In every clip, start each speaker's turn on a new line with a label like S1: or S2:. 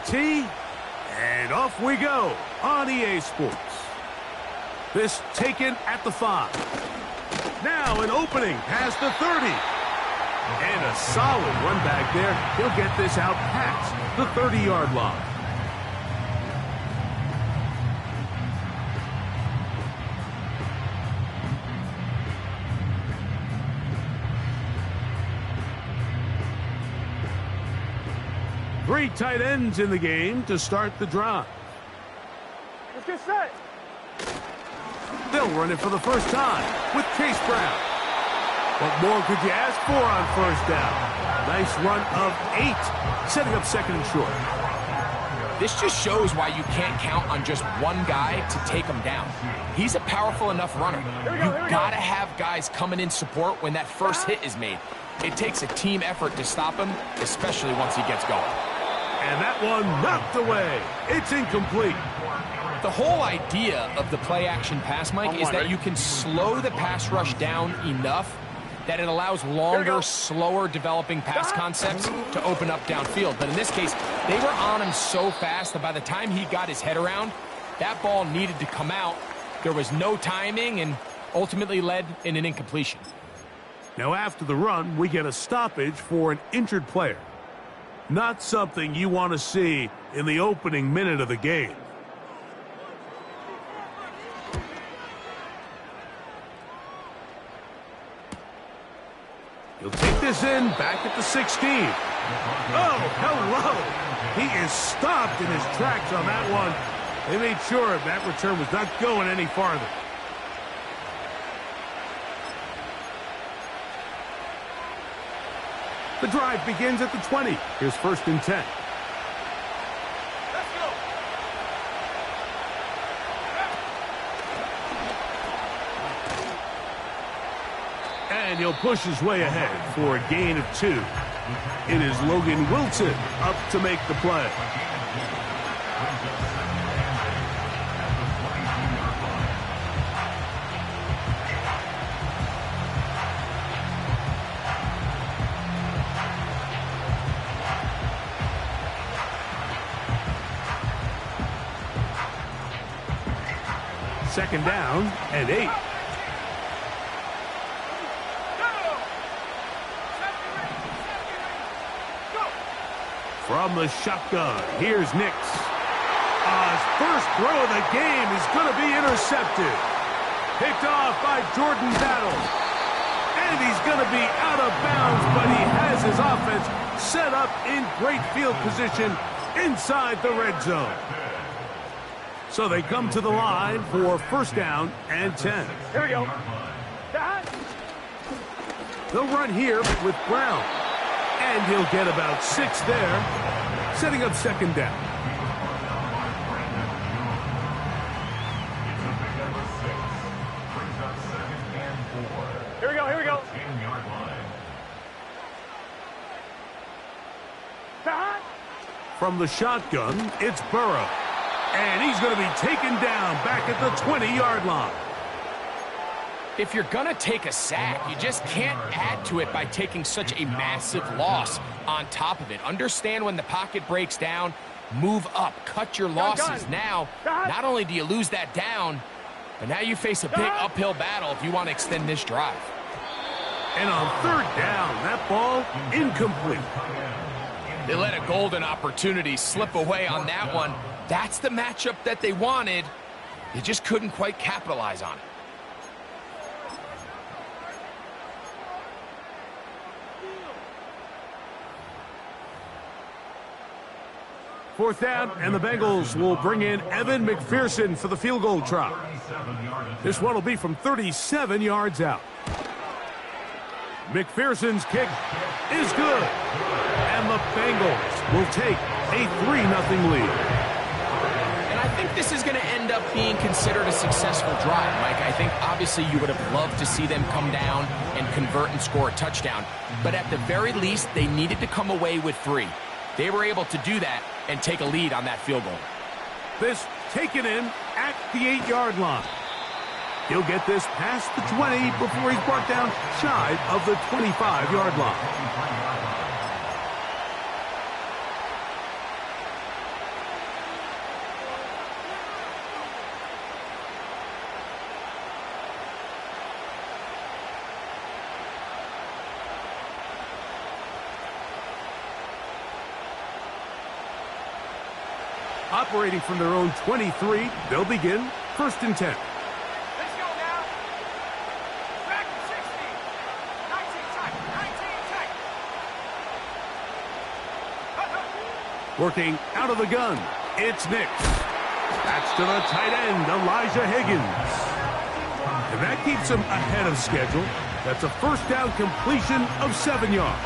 S1: tee, and off we go on EA Sports. This taken at the 5. Now an opening past the 30. And a solid run back there. He'll get this out past the 30-yard line. Three tight ends in the game to start the drive.
S2: Let's get set.
S1: They'll run it for the first time with Chase Brown. What more could you ask for on first down? Nice run of 8, setting up second and short.
S3: This just shows why you can't count on just one guy to take him down. He's a powerful enough runner. You gotta have guys coming in support when that first hit is made. It takes a team effort to stop him, especially once he gets going.
S1: And that one knocked away. It's incomplete.
S3: The whole idea of the play-action pass, Mike, is that you can slow the pass rush down enough that it allows longer, slower developing pass concepts to open up downfield. But in this case, they were on him so fast that by the time he got his head around, that ball needed to come out. There was no timing and ultimately led in an incompletion.
S1: Now after the run, we get a stoppage for an injured player. Not something you want to see in the opening minute of the game. He'll take this in back at the 16. Oh, hello. He is stopped in his tracks on that one. They made sure that return was not going any farther. The drive begins at the 20. Here's first and 10.
S2: Let's go.
S1: And he'll push his way ahead for a gain of 2. It is Logan Wilson up to make the play. Second down and 8. From the shotgun, here's Nix. His first throw of the game is going to be intercepted. Picked off by Jordan Battle. And he's going to be out of bounds, but he has his offense set up in great field position inside the red zone. So they come to the line for first down and 10.
S2: Here we go.
S1: They'll run here with Brown. And he'll get about 6 there, setting up second down.
S2: Here we go, here we go.
S1: From the shotgun, it's Burrow. And he's going to be taken down back at the 20-yard line.
S3: If you're going to take a sack, you just can't add to it by taking such a massive loss on top of it. Understand when the pocket breaks down, move up, cut your losses. Now, not only do you lose that down, but now you face a big uphill battle if you want to extend this drive.
S1: And on third down, that ball incomplete.
S3: They let a golden opportunity slip away on that one. That's the matchup that they wanted. They just couldn't quite capitalize on it.
S1: Fourth down, and the Bengals will bring in Evan McPherson for the field goal try. This one will be from 37 yards out. McPherson's kick is good. And the Bengals will take a 3-0 lead.
S3: And I think this is going to end up being considered a successful drive, Mike. I think obviously you would have loved to see them come down and convert and score a touchdown. But at the very least, they needed to come away with 3. They were able to do that and take a lead on that field goal.
S1: This taken in at the 8-yard line. He'll get this past the 20 before he's brought down shy of the 25-yard line. Operating from their own 23, they'll begin 1st and 10.
S2: Let's go now. Back to 60. 19 tight. 19 tight.
S1: Working out of the gun, it's Nix. That's to the tight end, Elijah Higgins. And that keeps him ahead of schedule. That's a 1st down completion of 7 yards.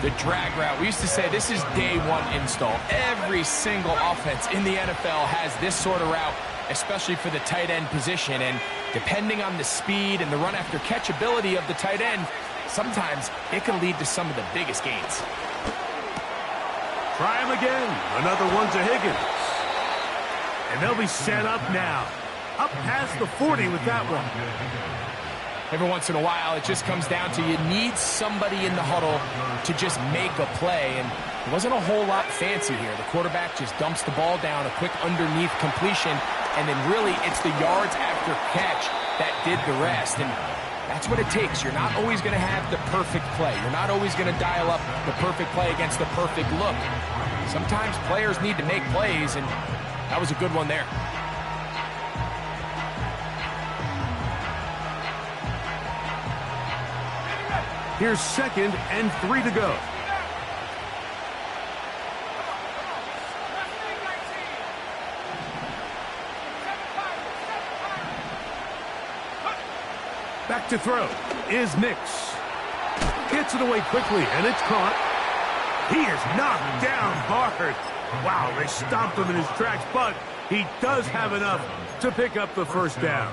S3: The drag route. We used to say this is day one install. Every single offense in the NFL has this sort of route, especially for the tight end position. And depending on the speed and the run after catch ability of the tight end, sometimes it can lead to some of the biggest gains.
S1: Try him again. Another one to Higgins. And they'll be set up now. Up past the 40 with that one.
S3: Every once in a while, it just comes down to you need somebody in the huddle to just make a play. And it wasn't a whole lot fancy here. The quarterback just dumps the ball down, a quick underneath completion, and then really it's the yards after catch that did the rest. And that's what it takes. You're not always going to have the perfect play. You're not always going to dial up the perfect play against the perfect look. Sometimes players need to make plays, and that was a good one there.
S1: Here's 2nd and 3 to go. Back to throw is Nix. Gets it away quickly, and it's caught. He is knocked down hard. Wow, they stomped him in his tracks, but he does have enough to pick up the 1st down.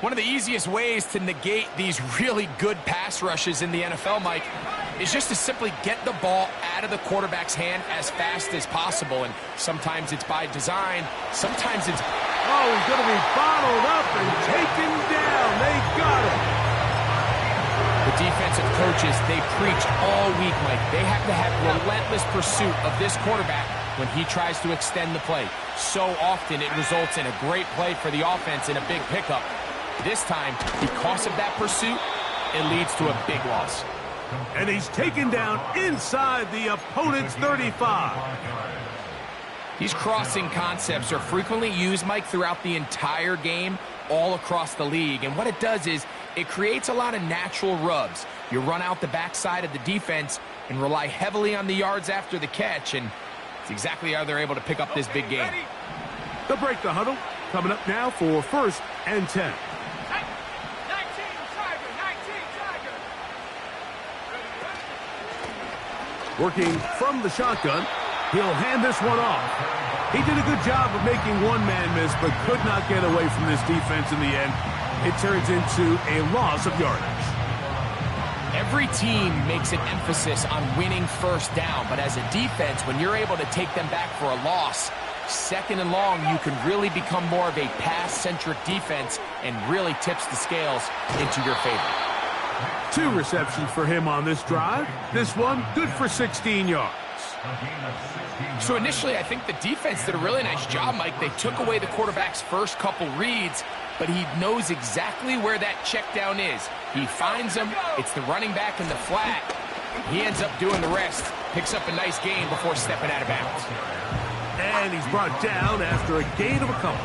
S3: One of the easiest ways to negate these really good pass rushes in the NFL, Mike, is just to simply get the ball out of the quarterback's hand as fast as possible. And sometimes it's by design. Sometimes it's...
S1: Oh, he's going to be bottled up and taken down. They got him.
S3: The defensive coaches, they preach all week, Mike. They have to have relentless pursuit of this quarterback when he tries to extend the play. So often it results in a great play for the offense and a big pickup. This time, because of that pursuit, it leads to a big loss.
S1: And he's taken down inside the opponent's 35.
S3: These crossing concepts are frequently used, Mike, throughout the entire game, all across the league. And what it does is it creates a lot of natural rubs. You run out the backside of the defense and rely heavily on the yards after the catch, and it's exactly how they're able to pick up this big game.
S1: They'll break the huddle. Coming up now for 1st and 10. Working from the shotgun, he'll hand this one off. He did a good job of making one man miss, but could not get away from this defense in the end. It turns into a loss of yardage.
S3: Every team makes an emphasis on winning 1st down, but as a defense, when you're able to take them back for a loss, 2nd and long, you can really become more of a pass-centric defense and really tips the scales into your favor.
S1: 2 receptions for him on this drive. This one, good for 16 yards.
S3: So initially, I think the defense did a really nice job, Mike. They took away the quarterback's first couple reads, but he knows exactly where that check down is. He finds him. It's the running back in the flat. He ends up doing the rest. Picks up a nice gain before stepping out of bounds.
S1: And he's brought down after a gain of a couple.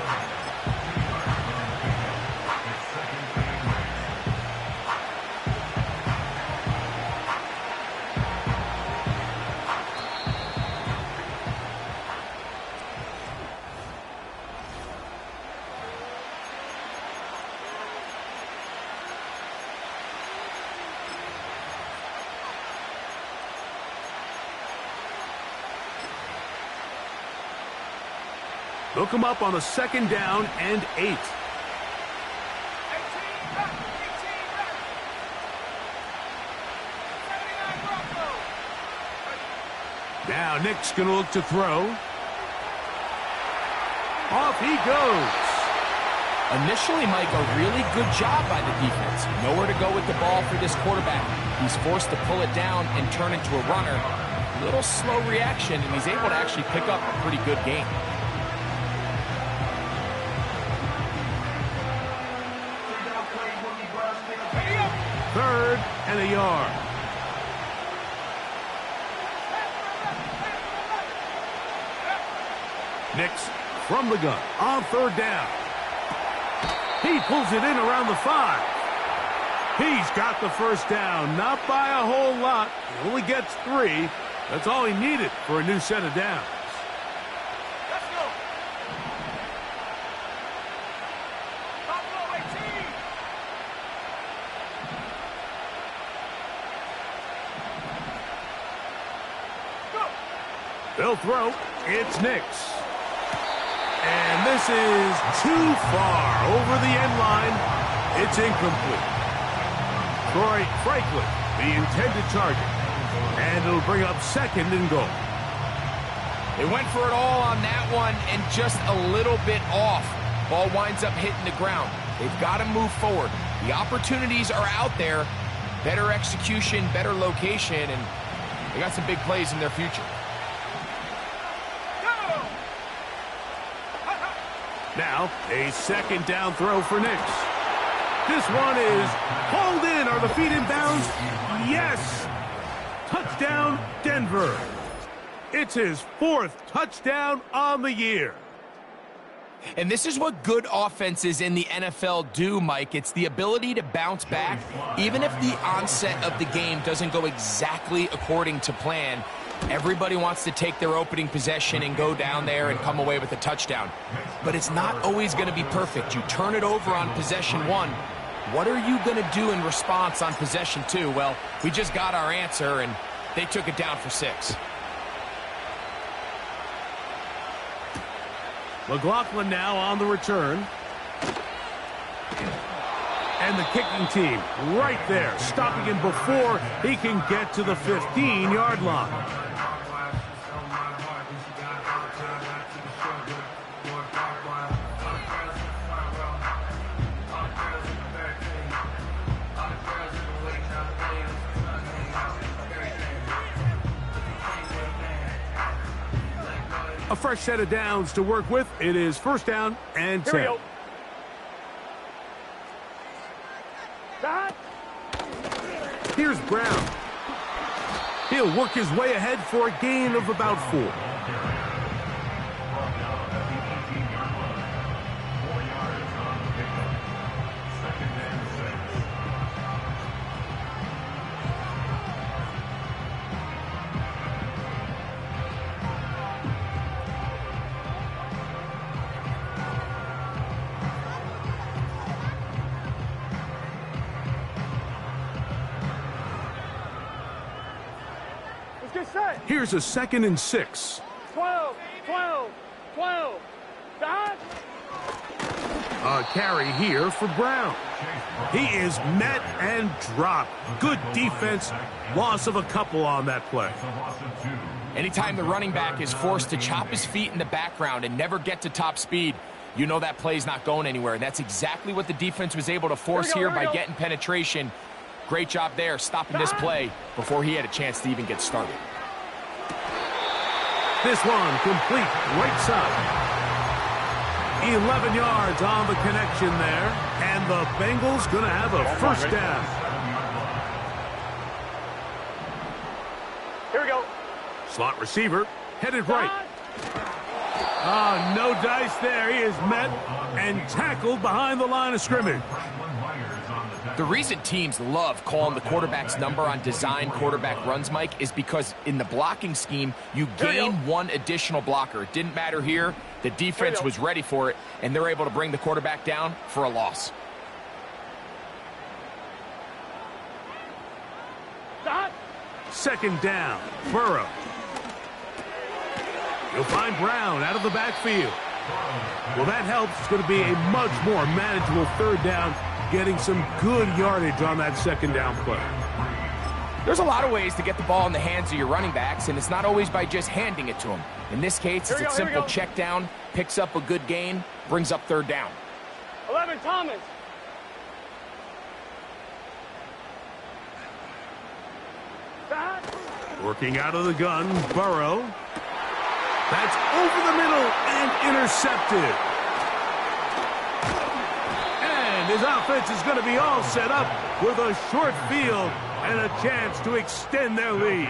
S1: They'll come up on a 2nd down and 8. Now Nick's going to look to throw. Off he goes.
S3: Initially, Mike, a really good job by the defense. Nowhere to go with the ball for this quarterback. He's forced to pull it down and turn into a runner. A little slow reaction, and he's able to actually pick up a pretty good game.
S1: 3rd and a yard. Nix from the gun on third down. He pulls it in around the 5. He's got the first down, not by a whole lot. He only gets 3. That's all he needed for a new set of downs.
S2: Let's go. Buffalo 18. Go.
S1: They'll throw. It's Nix. And this is too far over the end line. It's incomplete. Troy Franklin, the intended target. And it'll bring up 2nd and goal.
S3: They went for it all on that one and just a little bit off. Ball winds up hitting the ground. They've got to move forward. The opportunities are out there. Better execution, better location, and they got some big plays in their future.
S1: Now, a 2nd down throw for Nix. This one is hauled in. Are the feet in bounds? Yes! Touchdown, Denver. It's his 4th touchdown on the year.
S3: And this is what good offenses in the NFL do, Mike. It's the ability to bounce back, even if the onset of the game doesn't go exactly according to plan. Everybody wants to take their opening possession and go down there and come away with a touchdown. But it's not always going to be perfect. You turn it over on possession 1. What are you going to do in response on possession 2? Well, we just got our answer, and they took it down for 6.
S1: McLaughlin now on the return. And the kicking team right there, stopping him before he can get to the 15-yard line. A fresh set of downs to work with. It is 1st down and 10.
S2: Here we go.
S1: Here's Brown. He'll work his way ahead for a gain of about 4. Here's a 2nd and 6.
S2: 12, 12, 12. Dodge.
S1: A carry here for Brown. He is met and dropped. Good defense. Loss of a couple on that play.
S3: Anytime the running back is forced to chop his feet in the background and never get to top speed, you know that play's not going anywhere. And that's exactly what the defense was able to force here by getting penetration. Great job there, stopping this play before he had a chance to even get started.
S1: This one complete, right side. 11 yards on the connection there. And the Bengals going to have a 1st down.
S2: Here we go.
S1: Slot receiver, headed right. Oh, no dice there. He is met and tackled behind the line of scrimmage.
S3: The reason teams love calling the quarterback's number on design quarterback runs, Mike, is because in the blocking scheme, you gain one additional blocker. It didn't matter here. The defense was ready for it, and they're able to bring the quarterback down for a loss.
S2: Stop.
S1: 2nd down, Burrow. You'll find Brown out of the backfield. Well, that helps. It's going to be a much more manageable 3rd down, getting some good yardage on that 2nd down play.
S3: There's a lot of ways to get the ball in the hands of your running backs, and it's not always by just handing it to them. In this case, it's a simple check down, picks up a good gain, brings up 3rd down.
S2: 11, Thomas.
S1: Working out of the gun, Burrow. That's over the middle and intercepted. And his offense is going to be all set up with a short field and a chance to extend their lead.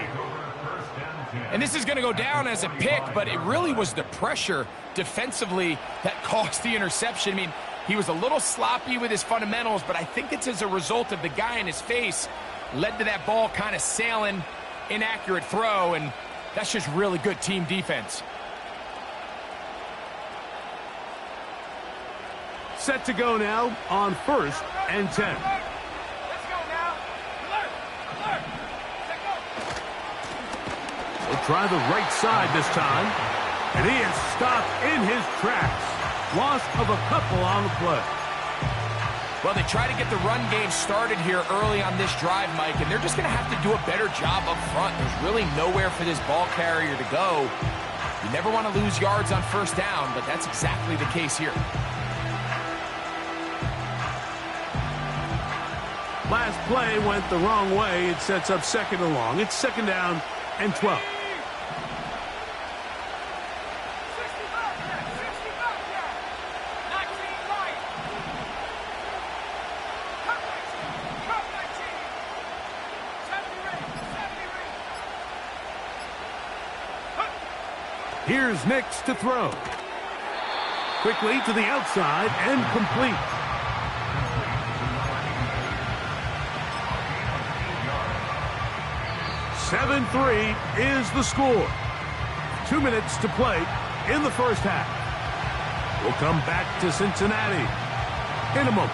S3: And this is going to go down as a pick, but it really was the pressure defensively that caused the interception. I mean, he was a little sloppy with his fundamentals, but I think it's as a result of the guy in his face led to that ball kind of sailing, inaccurate throw, and that's just really good team defense.
S1: Set to go now on 1st and 10.
S2: Let's go now. Alert! Alert! Set go!
S1: He'll try the right side this time. And he is stopped in his tracks. Loss of a couple on the play.
S3: Well, they try to get the run game started here early on this drive, Mike, and they're just going to have to do a better job up front. There's really nowhere for this ball carrier to go. You never want to lose yards on 1st down, but that's exactly the case here.
S1: Last play went the wrong way. It sets up 2nd and long. It's 2nd down and 12.
S2: 65 yards. 19 right. Cut 19. Cut 19. 70 ring. 70 ring.
S1: Here's Nix to throw. Quickly to the outside and complete. 7-3 is the score. 2 minutes to play in the 1st half. We'll come back to Cincinnati in a moment.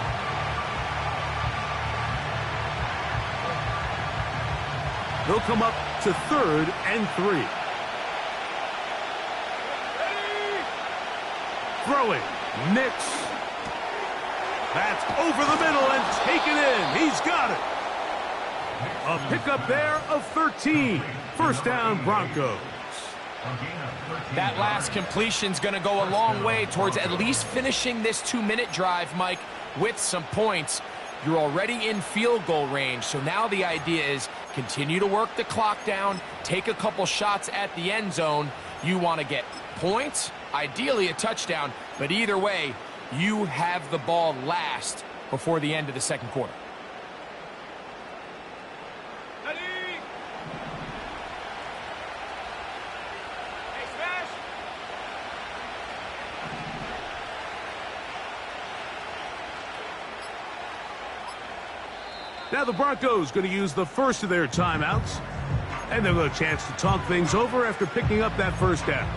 S1: They'll come up to 3rd and 3. Throwing, Nix. That's over the middle and taken in. He's got it. A pickup there of 13. 1st down, Broncos.
S3: That last completion's going to go a long way towards at least finishing this 2-minute drive, Mike, with some points. You're already in field goal range, so now the idea is continue to work the clock down, take a couple shots at the end zone. You want to get points, ideally a touchdown, but either way, you have the ball last before the end of the 2nd quarter.
S1: Now the Broncos going to use the first of their timeouts. And they'll have a chance to talk things over after picking up that 1st down.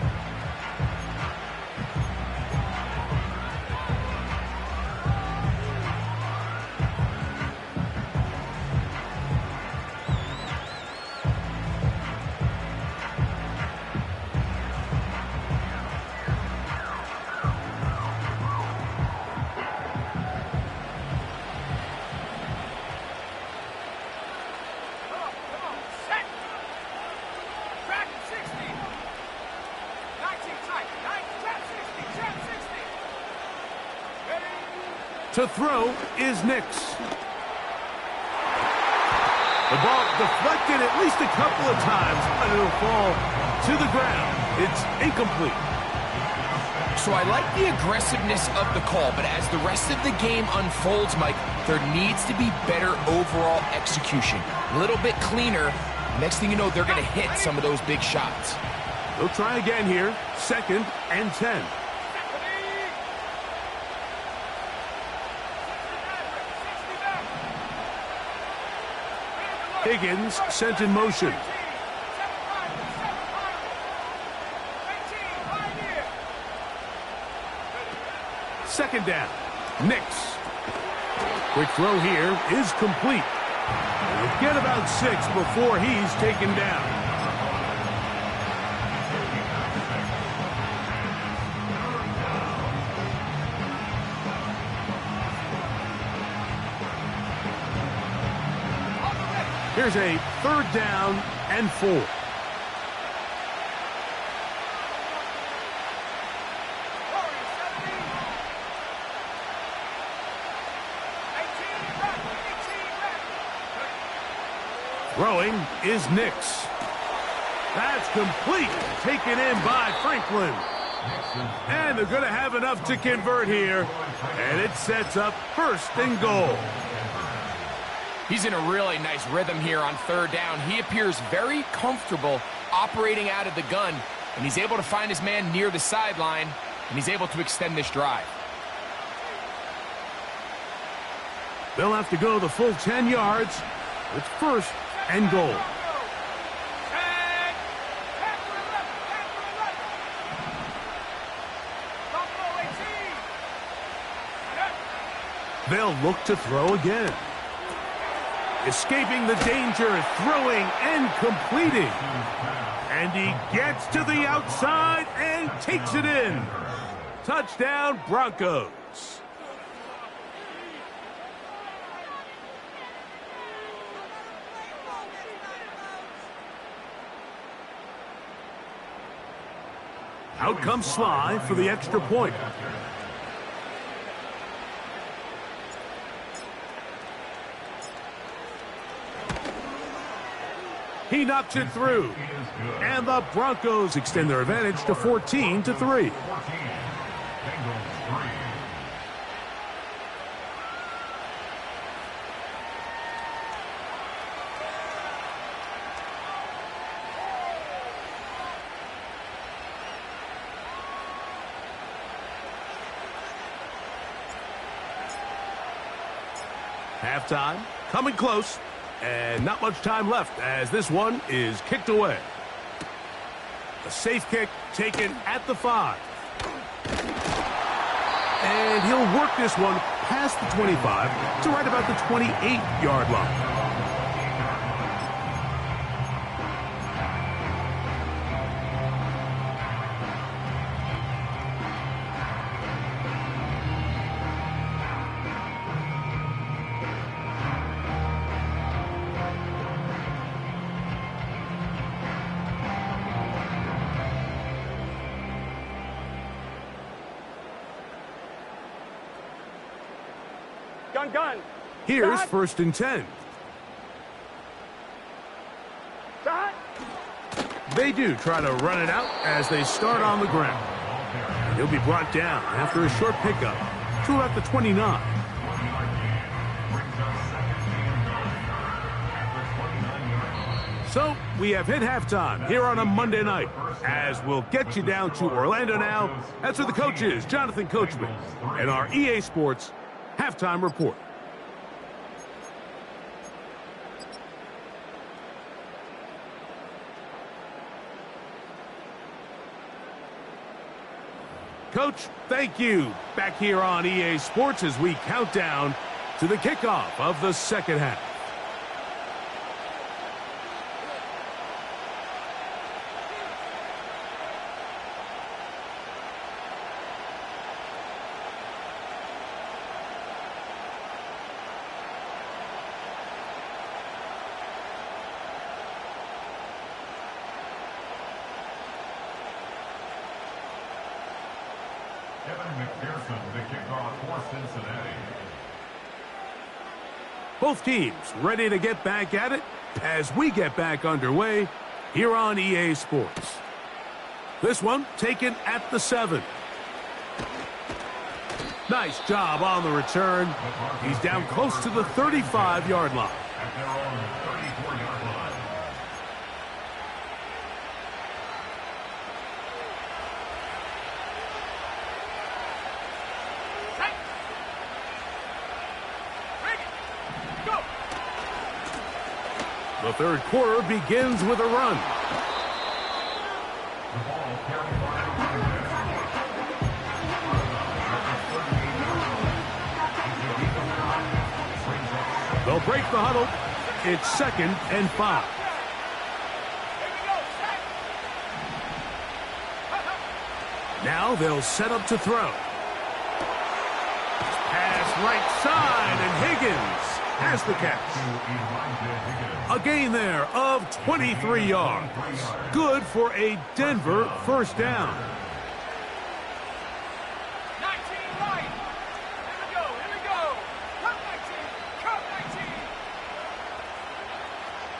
S1: To throw is Nix. The ball deflected at least a couple of times, but it'll fall to the ground. It's incomplete.
S3: So I like the aggressiveness of the call, but as the rest of the game unfolds, Mike, there needs to be better overall execution. A little bit cleaner. Next thing you know, they're going to hit some of those big shots.
S1: They'll try again here. 2nd and 10. Higgins sent in motion. 2nd down. Nix. Quick throw here is complete. He'll get about 6 before he's taken down. Here's a 3rd down and 4. Throwing is Nix. That's complete. Taken in by Franklin. And they're going to have enough to convert here. And it sets up 1st and goal.
S3: He's in a really nice rhythm here on third down. He appears very comfortable operating out of the gun, and he's able to find his man near the sideline, and he's able to extend this drive.
S1: They'll have to go the full 10 yards. It's first and goal. They'll look to throw again. Escaping the danger, throwing and completing. And he gets to the outside and takes it in. Touchdown, Broncos. Out comes Sly for the extra point. He knocks it through. And the Broncos extend their advantage to 14-3. Halftime, coming close, and not much time left as this one is kicked away. A safe kick taken at the 5. And he'll work this one past the 25 to right about the 28-yard line.
S2: Gun.
S1: Here's first and 10.
S2: Shot.
S1: They do try to run it out as they start on the ground. And he'll be brought down after a short pickup to about the 29. So we have hit halftime here on a Monday night as we'll get you down to Orlando now. That's where the coach is, Jonathan Coachman, and our EA Sports halftime report. Coach, thank you. Back here on EA Sports as we count down to the kickoff of the second half. Both teams ready to get back at it as we get back underway here on EA Sports. This one taken at the 7. Nice job on the return. He's down close to the 35-yard line. The third quarter begins with a run. They'll break the huddle. It's 2nd and 5. Now they'll set up to throw. Pass right side, and Higgins has the catch. A gain there of 23 yards. Good for a Denver first down.
S2: 19 right. Here we go. Cut 19. Cut 19.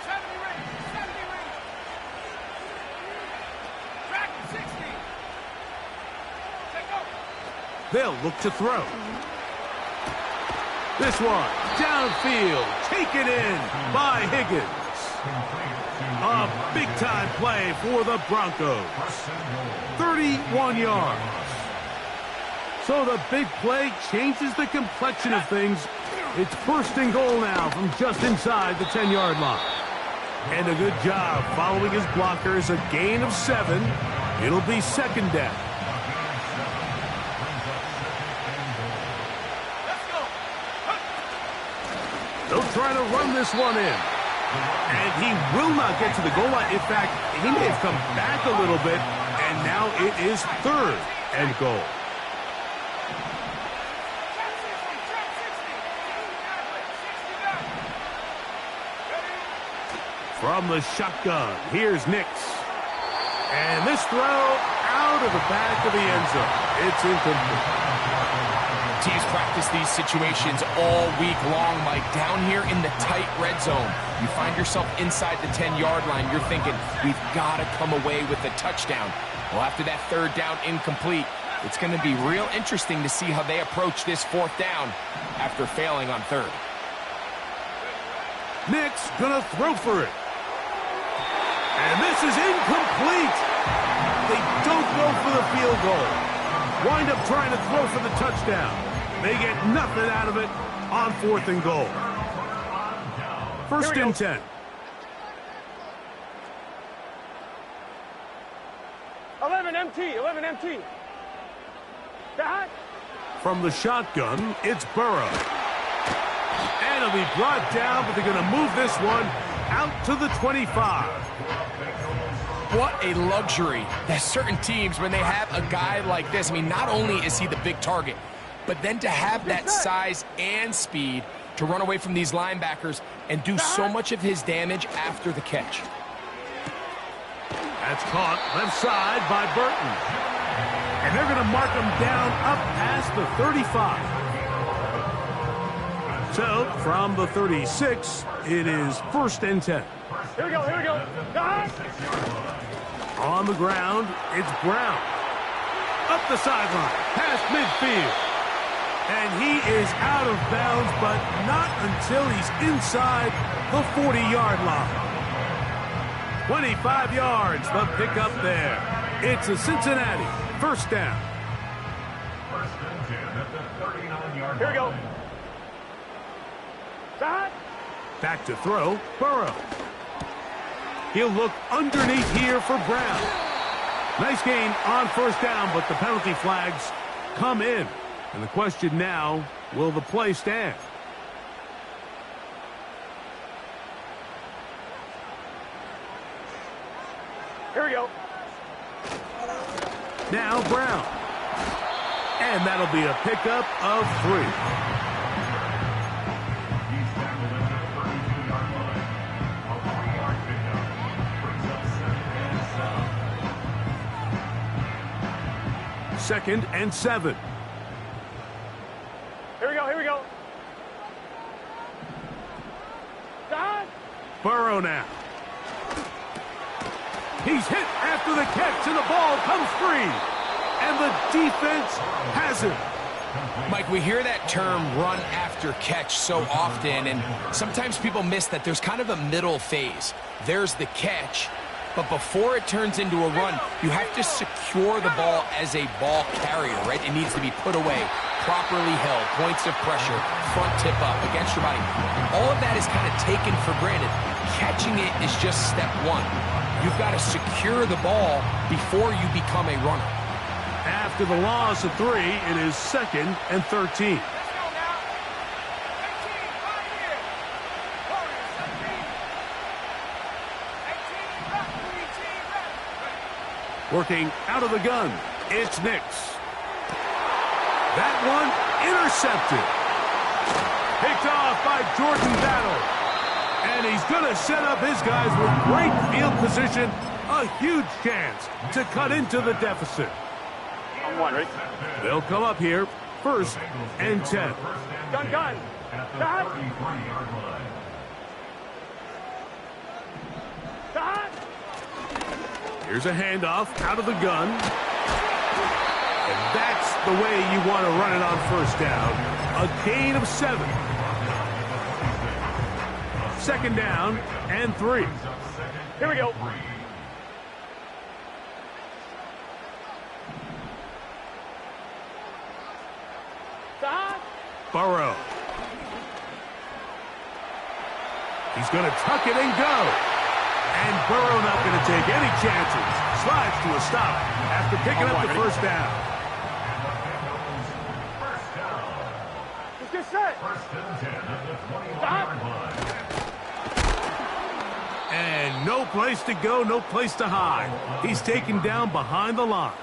S2: 70 range. 70 range. Track 60. Take over.
S1: They'll look to throw. This one, downfield, taken in by Higgins. A big-time play for the Broncos. 31 yards. So the big play changes the complexion of things. It's first and goal now from just inside the 10-yard line. And a good job following his blockers, a gain of 7. It'll be second down. They'll try to run this one in. And he will not get to the goal line. In fact, he may have come back a little bit, and now it is third and goal. From the shotgun, here's Nix. And this throw out of the back of the end zone. It's incomplete.
S3: Teams practice these situations all week long, Mike. Down here in the tight red zone, you find yourself inside the 10-yard line. You're thinking, we've got to come away with a touchdown. Well, after that third down incomplete, it's going to be real interesting to see how they approach this fourth down after failing on third.
S1: Nix going to throw for it. And this is incomplete. They don't go for the field goal. Wind up trying to throw for the touchdown. They get nothing out of it on fourth and goal. First and 10.
S2: 11 MT, 11 MT. That.
S1: From the shotgun, it's Burrow. And it'll be brought down, but they're going to move this one out to the 25.
S3: What a luxury that certain teams, when they have a guy like this, I mean, not only is he the big target, but then to have that size and speed to run away from these linebackers and do so much of his damage after the catch.
S1: That's caught left side by Burton. And they're going to mark him down up past the 35. So, from the 36, it is first and 10.
S2: Here we go, here we go.
S1: On the ground, it's Brown. Up the sideline, past midfield. And he is out of bounds, but not until he's inside the 40-yard line. 25 yards, the pickup there. It's a Cincinnati first down.
S2: Here we go.
S1: Back to throw, Burrow. He'll look underneath here for Brown. Nice gain on first down, but the penalty flags come in. And the question now, will the play stand?
S2: Here we go.
S1: Now Brown. And that'll be a pickup of 3. Second and 7.
S2: Here we go, here we go.
S1: Burrow now. He's hit after the catch, and the ball comes free. And the defense has it.
S3: Mike, we hear that term run after catch so often, and sometimes people miss that there's kind of a middle phase. There's the catch, but before it turns into a run, you have to secure the ball as a ball carrier, right? It needs to be put away, properly held, points of pressure, front tip up against your body. All of that is kind of taken for granted. Catching it is just step one. You've got to secure the ball before you become a runner.
S1: After the loss of 3, it is second and 13.
S2: Let's go now. 18, right here. Warriors, 17. 18,
S1: Working out of the gun, it's Nix. That one intercepted. Picked off by Jordan Battle. And he's going to set up his guys with great field position. A huge chance to cut into the deficit.
S2: On one, right?
S1: They'll come up here, first and 10.
S2: Gun.
S1: Here's a handoff out of the gun. And that's the way you want to run it on first down. A gain of 7. Second down and 3.
S2: Here we go.
S1: Burrow. He's going to tuck it and go. And Burrow not going to take any chances. Slides to a stop after picking up the first down.
S2: Let's get set.
S1: And no place to go, no place to hide. He's taken down behind the line.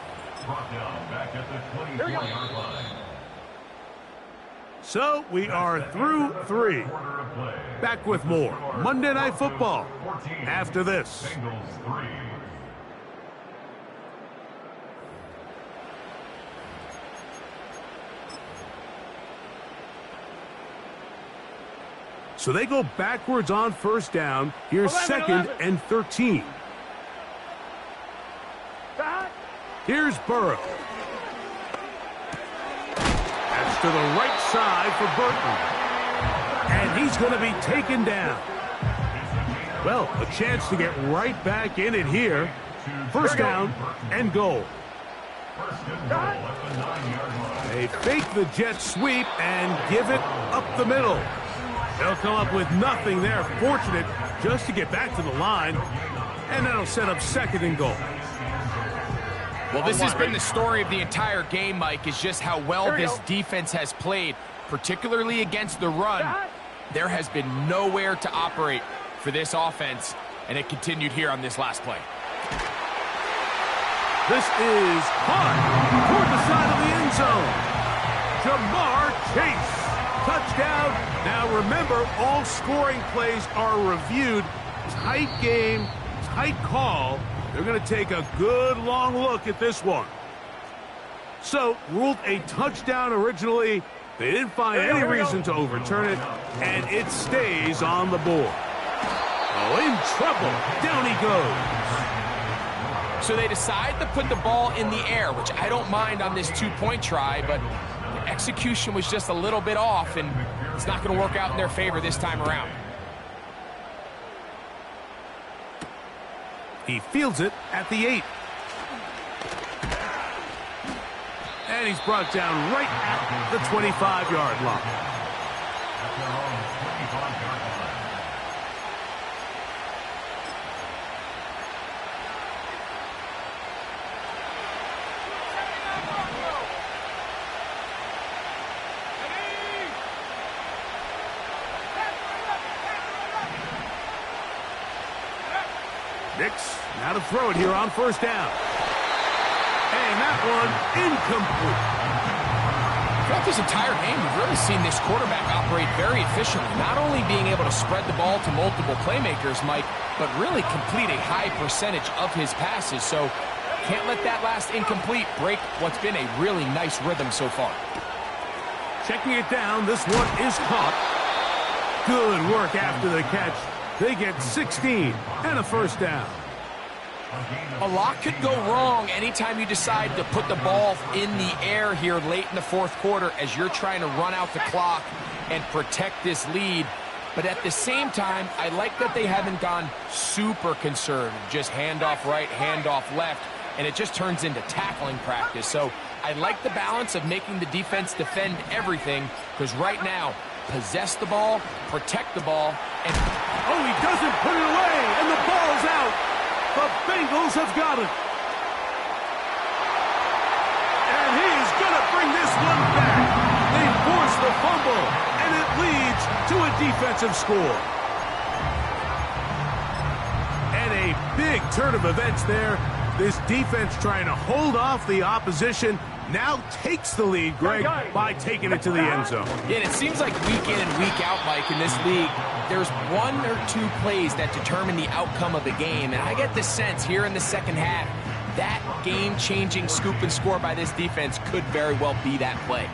S2: Here we go.
S1: So we are through 3. Back with more Monday Night Football after this. So they go backwards on first down. Here's 2nd and 13. Here's Burrow. That's to the right side for Burton. And he's going to be taken down. Well, a chance to get right back in it here. First down and goal. They fake the jet sweep and give it up the middle. They'll come up with nothing there. Fortunate just to get back to the line. And that'll set up 2nd and goal.
S3: Well, this has been the story of the entire game, Mike, is just how well this defense has played, particularly against the run. There has been nowhere to operate for this offense, and it continued here on this last play.
S1: This is caught toward the side of the end zone. Jamar Chase. Touchdown. Now remember, all scoring plays are reviewed. Tight game, tight call. They're going to take a good long look at this one. So, ruled a touchdown originally. They didn't find any reason to overturn it, and it stays on the board. Oh, in trouble. Down he goes.
S3: So they decide to put the ball in the air, which I don't mind on this 2-point try, but the execution was just a little bit off, and it's not going to work out in their favor this time around.
S1: He fields it at the 8. And he's brought down right at the 25-yard line. Nix, now to throw it here on first down. And that one incomplete.
S3: Throughout this entire game, we've really seen this quarterback operate very efficiently, not only being able to spread the ball to multiple playmakers, Mike, but really complete a high percentage of his passes. So can't let that last incomplete break what's been a really nice rhythm so far.
S1: Checking it down, this one is caught. Good work after the catch. They get 16 and a first down.
S3: A lot could go wrong anytime you decide to put the ball in the air here late in the fourth quarter as you're trying to run out the clock and protect this lead. But at the same time, I like that they haven't gone super conservative, just handoff right, handoff left, and it just turns into tackling practice. So I like the balance of making the defense defend everything, because right now, possess the ball, protect the ball, and...
S1: Oh, he doesn't put it away, and the ball's out. The Bengals have got it. And he's going to bring this one back. They force the fumble, and it leads to a defensive score. And a big turn of events there. This defense trying to hold off the opposition now takes the lead, Greg, by taking it to the end zone.
S3: Yeah, and it seems like week in and week out, Mike, in this league, there's 1 or 2 plays that determine the outcome of the game. And I get the sense here in the second half, that game-changing scoop and score by this defense could very well be that play.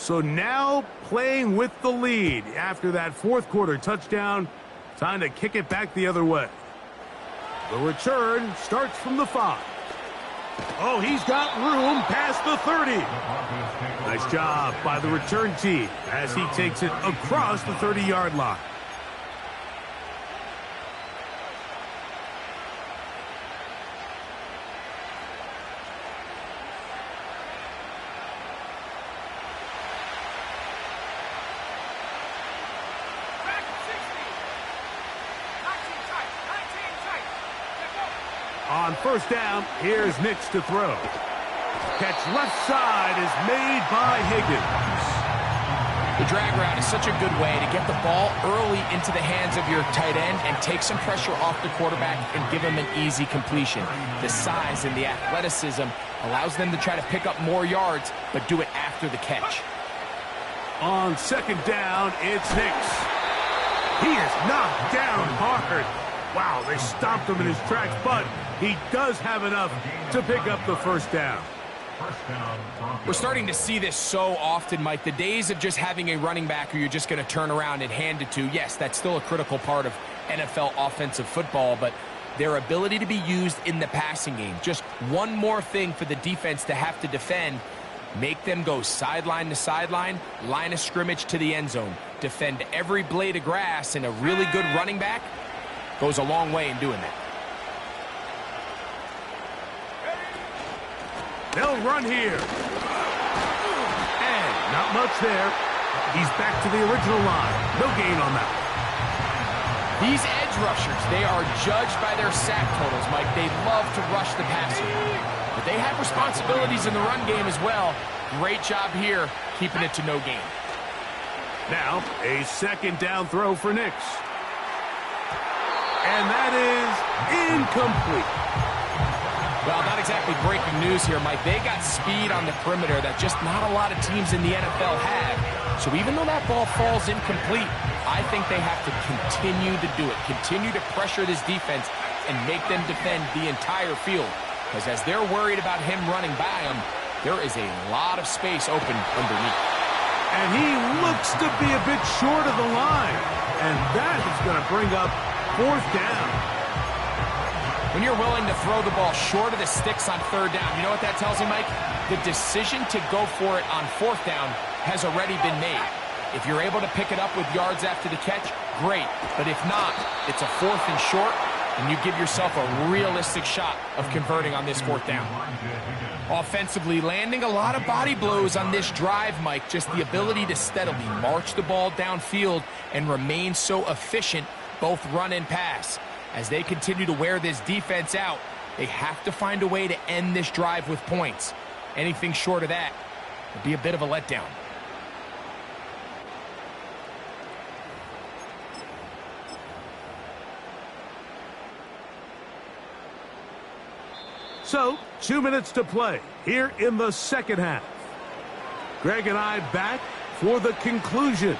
S1: So now playing with the lead after that fourth quarter touchdown. Time to kick it back the other way. The return starts from the 5. Oh, he's got room past the 30. Nice job by the return team as he takes it across the 30-yard line. On first down, here's Nix to throw. Catch left side is made by Higgins.
S3: The drag route is such a good way to get the ball early into the hands of your tight end and take some pressure off the quarterback and give him an easy completion. The size and the athleticism allows them to try to pick up more yards, but do it after the catch.
S1: On second down, it's Nix. He is knocked down hard. Wow, they stopped him in his tracks, but he does have enough to pick up the first down.
S3: We're starting to see this so often, Mike. The days of just having a running back who you're just going to turn around and hand it to, yes, that's still a critical part of NFL offensive football, but their ability to be used in the passing game, just one more thing for the defense to have to defend, make them go sideline to sideline, line of scrimmage to the end zone, defend every blade of grass, and a really good running back goes a long way in doing that.
S1: They'll run here. And not much there. He's back to the original line. No gain on that.
S3: These edge rushers, they are judged by their sack totals, Mike. They love to rush the passer. But they have responsibilities in the run game as well. Great job here, keeping it to no gain.
S1: Now, a second down throw for Nix. And that is incomplete.
S3: Well, not exactly breaking news here, Mike. They got speed on the perimeter that just not a lot of teams in the NFL have. So even though that ball falls incomplete, I think they have to continue to do it. Continue to pressure this defense and make them defend the entire field. Because as they're worried about him running by them, there is a lot of space open underneath.
S1: And he looks to be a bit short of the line. And that is going to bring up fourth down.
S3: When you're willing to throw the ball short of the sticks on third down, you know what that tells you, Mike? The decision to go for it on fourth down has already been made. If you're able to pick it up with yards after the catch, great. But if not, it's a fourth and short, and you give yourself a realistic shot of converting on this fourth down. Offensively, landing a lot of body blows on this drive, Mike. Just the ability to steadily march the ball downfield and remain so efficient, both run and pass. As they continue to wear this defense out, they have to find a way to end this drive with points. Anything short of that would be a bit of a letdown.
S1: So, 2 minutes to play here in the second half. Greg and I back for the conclusion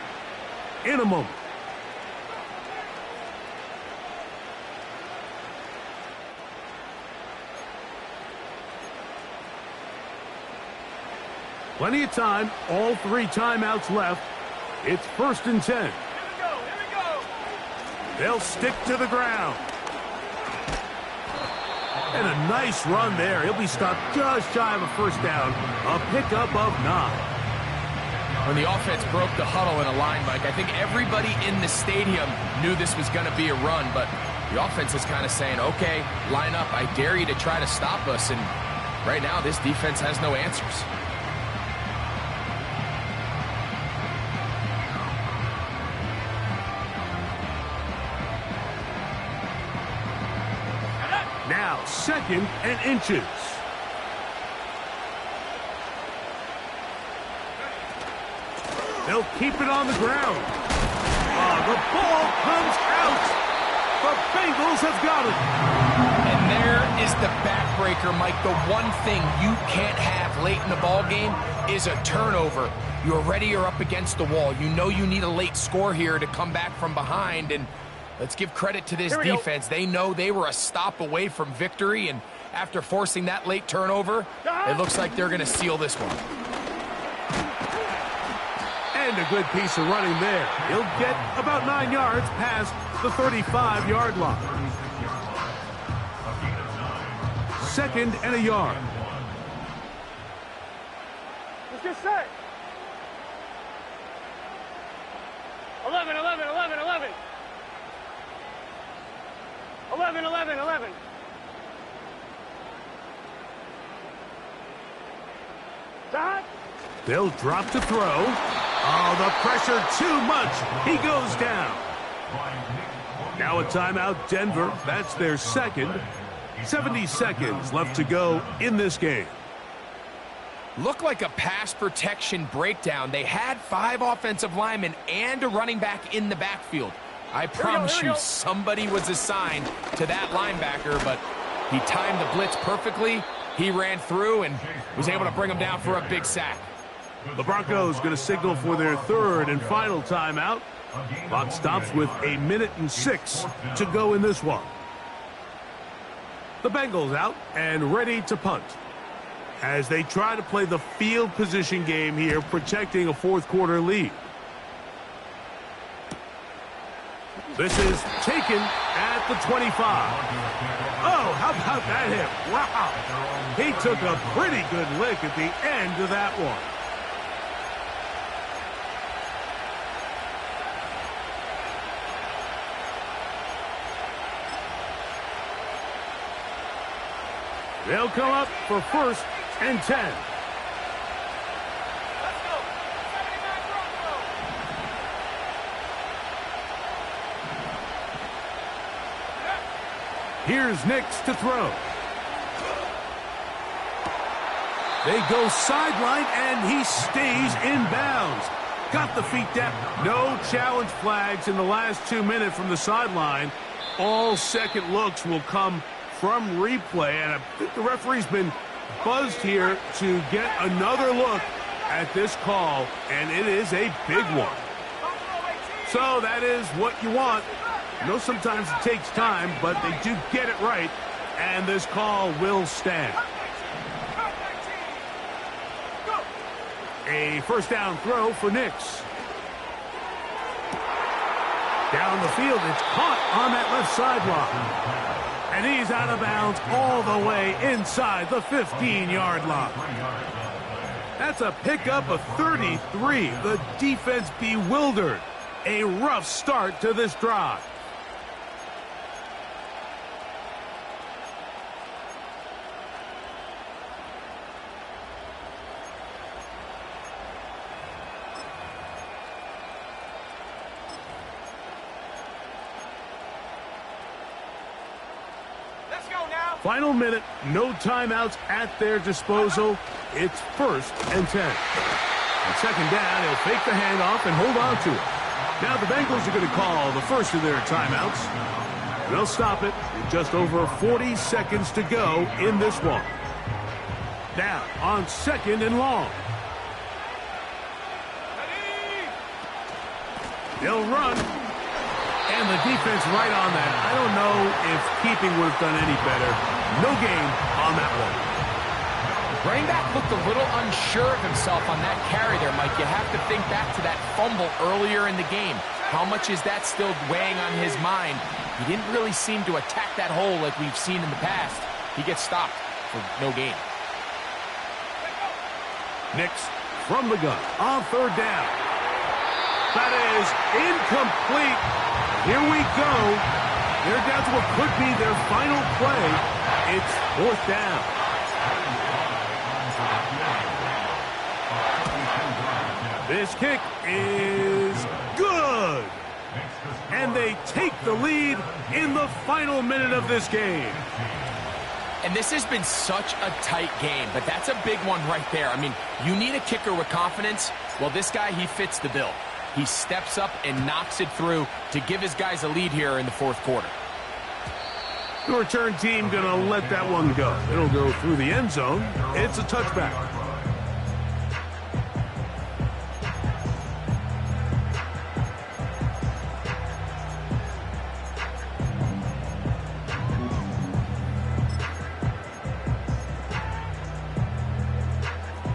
S1: in a moment. Plenty of time, all 3 timeouts left. It's 1st and 10.
S2: Here we go.
S1: They'll stick to the ground. And a nice run there. He'll be stopped just shy of a first down. A pickup of 9.
S3: When the offense broke the huddle in a line, Mike, I think everybody in the stadium knew this was going to be a run, but the offense is kind of saying, okay, line up. I dare you to try to stop us. And right now, this defense has no answers.
S1: Now, 2nd and inches. They'll keep it on the ground. The ball comes out. The Bengals have got it.
S3: And there is the backbreaker, Mike. The one thing you can't have late in the ball game is a turnover. You're ready, you're up against the wall. You know you need a late score here to come back from behind, and let's give credit to this defense. They know they were a stop away from victory, and after forcing that late turnover, it looks like they're going to seal this one.
S1: And a good piece of running there. He'll get about 9 yards past the 35-yard line. 2nd and a yard.
S2: Let's get set. 11, 11, 11, 11. 11, 11, 11. Dot.
S1: They'll drop to throw. Oh, the pressure too much. He goes down. Now a timeout, Denver. That's their second. 70 seconds left to go in this game.
S3: Looked like a pass protection breakdown. They had 5 offensive linemen and a running back in the backfield. I promise you, somebody was assigned to that linebacker, but he timed the blitz perfectly. He ran through and was able to bring him down for a big sack.
S1: The Broncos going to signal for their 3rd and final timeout. Clock stops with 1:06 to go in this one. The Bengals out and ready to punt as they try to play the field position game here, protecting a 4th quarter lead. This is taken at the 25. Oh, how about that hit? Wow. He took a pretty good lick at the end of that one. They'll come up for 1st and 10.
S2: Let's go. 79 Broncos.
S1: Here's Nix to throw. They go sideline, and he stays in bounds. Got the feet down. No challenge flags in the last 2 minutes from the sideline. All second looks will come from replay, and I think the referee's been buzzed here to get another look at this call, and it is a big one. So that is what you want. I know sometimes it takes time, but they do get it right, and this call will stand. A 1st down throw for Nix. Down the field, it's caught on that left sideline. And he's out of bounds all the way inside the 15-yard line. That's a pickup of 33. The defense bewildered. A rough start to this drive. Final minute, no timeouts at their disposal. It's 1st and 10. On 2nd down, he'll fake the handoff and hold on to it. Now the Bengals are going to call the first of their timeouts. They'll stop it with just over 40 seconds to go in this one. Now on 2nd and long. They'll run. And the defense right on that. I don't know if keeping would have done any better. No gain on that one.
S3: Running back looked a little unsure of himself on that carry there, Mike. You have to think back to that fumble earlier in the game. How much is that still weighing on his mind? He didn't really seem to attack that hole like we've seen in the past. He gets stopped for no gain.
S1: Nix from the gun on 3rd down. That is incomplete. Here we go. They're down to what could be their final play. It's 4th down. This kick is good. And they take the lead in the final minute of this game.
S3: And this has been such a tight game, but that's a big one right there. I mean, you need a kicker with confidence. Well, this guy, he fits the bill. He steps up and knocks it through to give his guys a lead here in the 4th quarter.
S1: The return team going to let that one go. It'll go through the end zone. It's a touchback.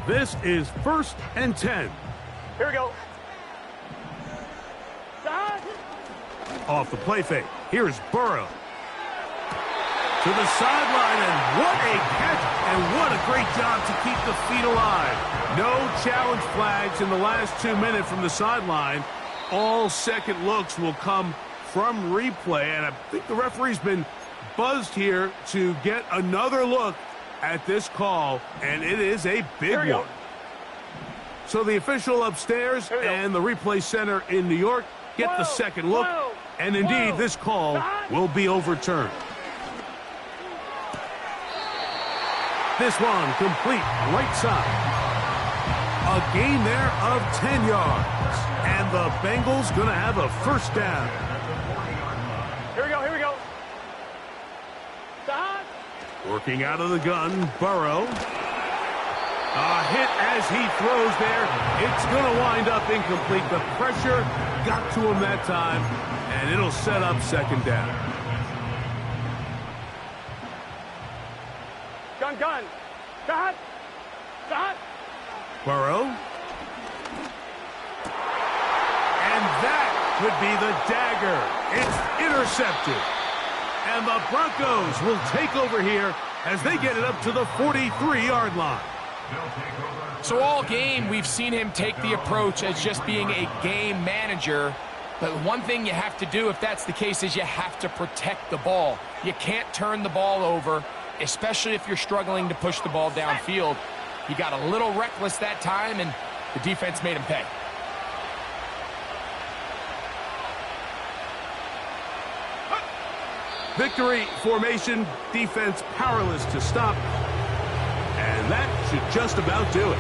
S2: This is 1st and 10.
S4: Here we go.
S1: Off the play fake. Here's Burrow. To the sideline, and what a catch, and what a great job to keep the feet alive. No challenge flags in the last 2 minutes from the sideline. All second looks will come from replay, and I think the referee's been buzzed here to get another look at this call, and it is a big one. So the official upstairs and the replay center in New York get the second look, and indeed this call will be overturned. This one complete right side. A gain there of 10 yards. And the Bengals going to have a first down.
S2: Here we go.
S1: Working out of the gun, Burrow. A hit as he throws there. It's going to wind up incomplete. The pressure got to him that time, and it'll set up second down.
S2: Gun.
S1: Burrow. And that could be the dagger. It's intercepted. And the Broncos will take over here as they get it up to the 43-yard line.
S3: So all game, we've seen him take the approach as just being a game manager. But one thing you have to do, if that's the case, is you have to protect the ball. You can't turn the ball over, especially if you're struggling to push the ball downfield. He got a little reckless that time, and the defense made him pay.
S1: Victory formation, defense powerless to stop. And that should just about do it.